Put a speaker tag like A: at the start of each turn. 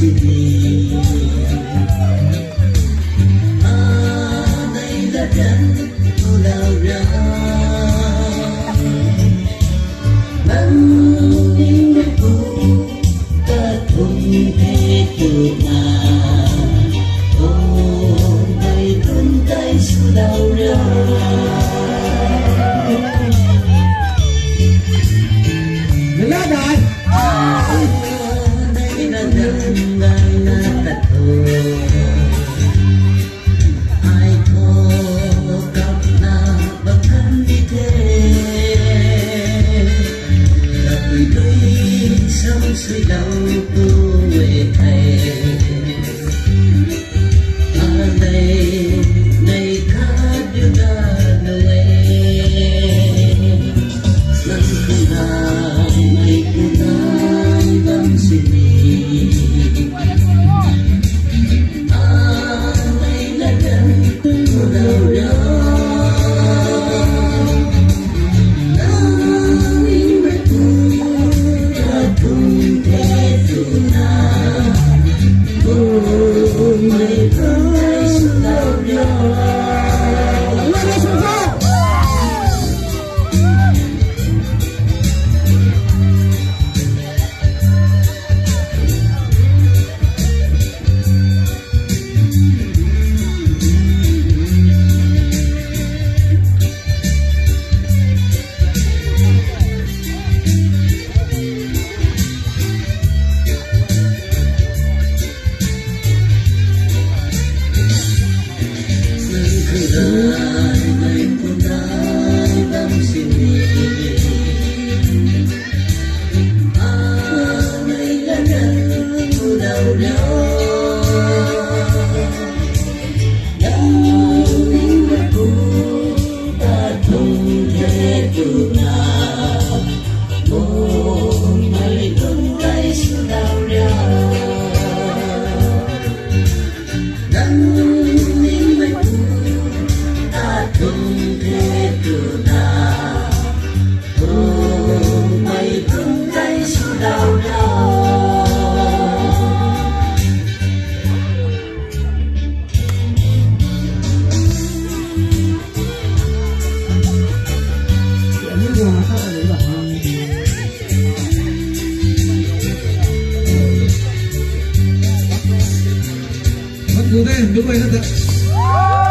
A: sini. Đây là đất Pulau Rang, bangin aku katong ketuna. Oh, may tuntay Pulau Rang. Suy đau tu về thầy ở đây này khác điều đã nơi lần thứ hai này cũng đang tâm sini. Đây là đất của đâu đó.
B: Đúng rồi đó.